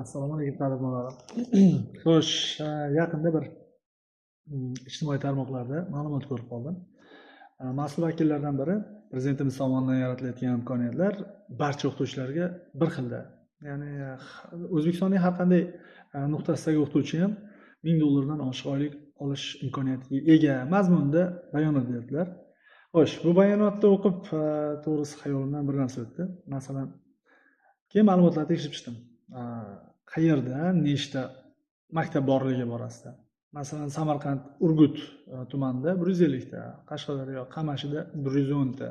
Assalomu alaykum talabalarim. Xo'sh, yaqinda bir ijtimoiy tarmoqlarda ma'lumot ko'rib qoldim. Mas'ul vakillardan biri prezidentimiz tomonidan yaratilayotgan imkoniyatlar barcha o'qituvchilarga bir xilda. Ya'ni O'zbekistonning har qanday nuqtasidagi o'qituvchi ham $1000 dan oshiq oylik olish imkoniyatiga ega mazmunda bayonot berdilar. Xo'sh, bu bayonotni o'qib to'g'risi xayolimdan bir narsa o'tdi. Masalan, keyin ma'lumotlarni tekshirib chiqdim. Qayerda nechta maktab borligi borasida. Masalan, Samarqand, Urgut tumanida 150 ta, Qashqadaryo, Qamashida 110 ta,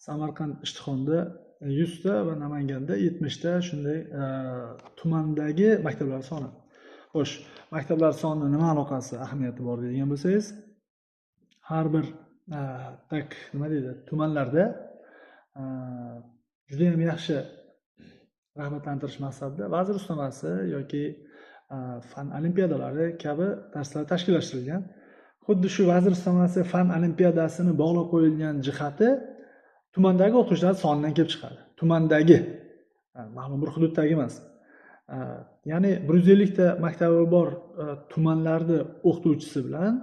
Samarqand, Ishtixonda 100 ta va Namanganda 70 ta shunday tumandagi maktablar soni. Xo'sh, maktablar soni nima aloqasi, ahamiyati bor degan bo'lsangiz, har bir nima deydi, tumanlarda juda ham yaxshi rag'batlantirish maqsadida vazir ustamasi yoki fan olimpiadalari kabi darslar tashkillashtirilgan. Xuddi shu vazir ustamasi fan olimpiadasini bog'lab qo'yilgan jihati tumandagi o'qituvchilar sonidan kelib chiqadi. Tumandagi, ma'lum bir hududdagi emas. Ya'ni 150 ta maktabi bor tumanlarda o'qituvchisi bilan,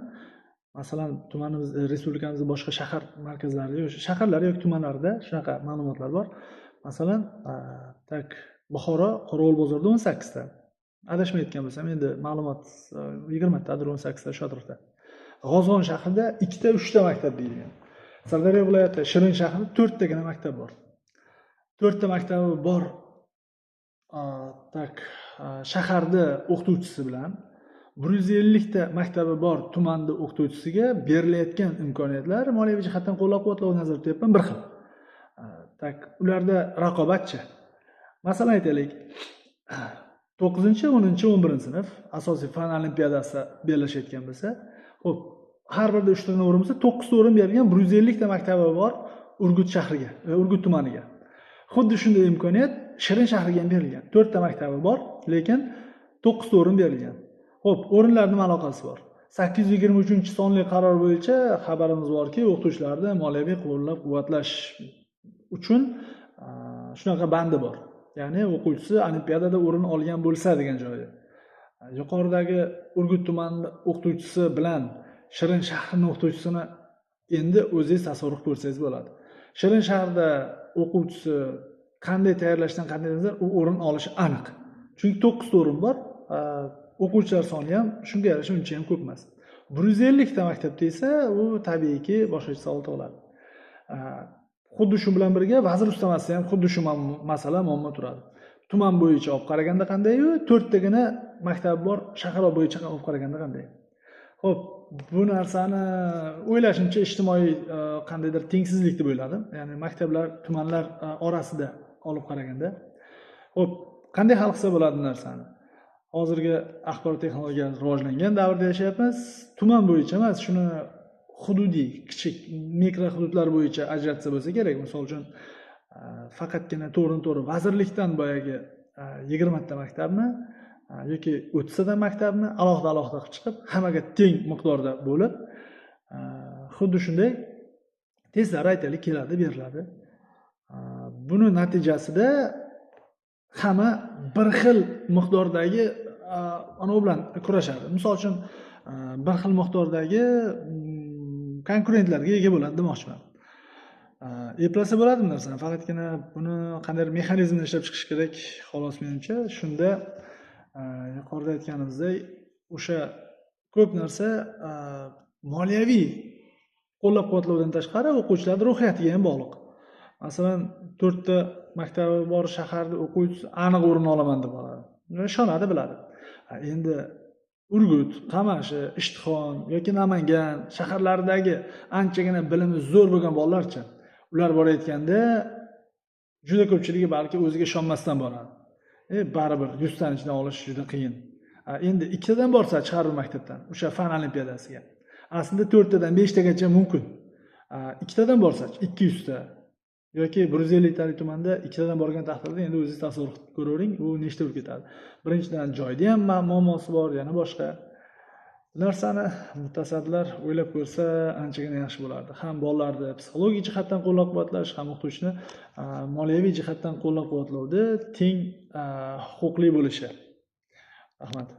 masalan, tumanimiz, respublikamizning boshqa shahar markazlari, shaharlar yoki tumanlarda shunaqa ma'lumotlar bor. Masalan, Buxoro, Qorovulbozorda 18 ta. Adashmayotgan bo'lsam, endi ma'lumot 20 tadir, 18 ta shu atrofda. G'ozg'on shahrida 2 ta, 3 ta maktab deyilgan. Sirdaryo viloyati Shirin shahrida 4 tagina maktab bor. 4 ta maktabi bor shaharda o'qituvchisi bilan 150 ta maktabi bor tumanda o'qituvchisiga berilayotgan imkoniyatlar moliyaviy jihatdan qo'llab-quvvatlovni nazarda tutyapman bir xil. Ularda raqobatchi. Masalan aytaylik, 9, 10, 11 sinf asosiy fan olimpiadasi belashayotgan bo'lsa, xo'p, har birida 3 tadan o'rin bo'lsa, 9 ta o'rin berilgan 150 ta maktabi bor Urgut shahriga, Urgut tumaniga. Xuddi shunday imkoniyat Shirin shahriga ham berilgan. 4 ta maktabi bor, lekin 9 ta o'rin berilgan. Xo'p, o'rinlar nima aloqasi bor? 823-sonli qaror bo'yicha xabarimiz borki, o'qituvchilarni moliyaviy qo'llab-quvvatlash uchun shunaqa bandi bor. Ya'ni o'quvchisi olimpiadada o'rin olgan bo'lsa degan joyi. Yuqoridagi Urgut tumani o'qituvchisi bilan Shirin shahrining o'qituvchisini endi o'zingiz tasavvur ko'rsangiz bo'ladi. Shirin shahrida o'quvchisi qanday tayyorlashdan qanday nazar u o'rin olishi aniq. Chunki 9 ta o'rin bor, o'quvchilar soni ham shunga yarasha uncha ham ko'p emas. 150 ta maktabda esa u tabiiyki boshqacha savol tug'iladi. Xuddi shu bilan birga vazir ustamasi ham xuddi shu masala muammo turadi. Tuman bo'yicha olib qaraganda qanday-yu, 4 tagina maktab bor, shahar bo'yicha olib qaraganda qanday. Xo'p, bu narsani o'ylashimcha ijtimoiy qandaydir tengsizlik deb o'yladim. Ya'ni maktablar, tumanlar orasida olib qaraganda. Xo'p, qanday hal qilsa bo'ladi bu narsani? Hozirgi axborot texnologiyasi rivojlangan davrda yashayapmiz. Tuman bo'yicha emas, shuni hududiy, kichik mikro hududlar bo'yicha ajratsa bo'lsa kerak. Misol uchun, faqatgina to'g'ri vazirlikdan boyagi 20 ta maktabni yoki 30 ta maktabni alohida qilib chiqib, hammaga teng miqdorda bo'lib, xuddi shunday testlar aytaylik keladi, beriladi. Buni natijasida hamma bir xil miqdordagi ana bilan kurashadi. Misol uchun, bir xil miqdordagi konkurentlarga ega bo'ladi demoqchiman. Eplasa bo'ladi bu narsani, faqatgina buni qanday mexanizmni ishlab chiqish kerak, xolos menimcha. Shunda yuqorida aytganimizdek, o'sha ko'p narsa moliyaviy qo'llab-quvvatlovdan tashqari o'quvchilarning ruhiyatiga ham bog'liq. Masalan, 4 ta maktabi bor shaharda o'quvchi aniq o'rin olaman deb oladi. Ishonadi, biladi. Endi Urgut, Qamashi, Ishtixon yoki Namangan shaharlaridagi anchagina bilimi zo'r bo'lgan bolalarcha, ular borayotganda juda ko'pchiligi balki o'ziga ishonmasdan boradi. Baribir 100 taning ichidan olish juda qiyin. Endi 2 tadan borsa chiqarib maktabdan, o'sha fan olimpiadasiga. Aslida 4 tadan 5 tagacha mumkin. 2 tadan borsa 200 ta yoki 150 talik tumanda 2 tadan borgan taqdirda endi o'zingiz tasavvur qilib ko'ravering, u nechta bo'lib ketadi. Birinchidan joyda ham muammosi bor, yana boshqa. Bu narsani mutasaddilar o'ylab ko'rsa anchagina yaxshi bo'lardi. Ham bolalarni psixologik jihatdan qo'llab-quvvatlash, ham o'qituvchini moliyaviy jihatdan qo'llab-quvvatlovda teng huquqli bo'lishi. Rahmat.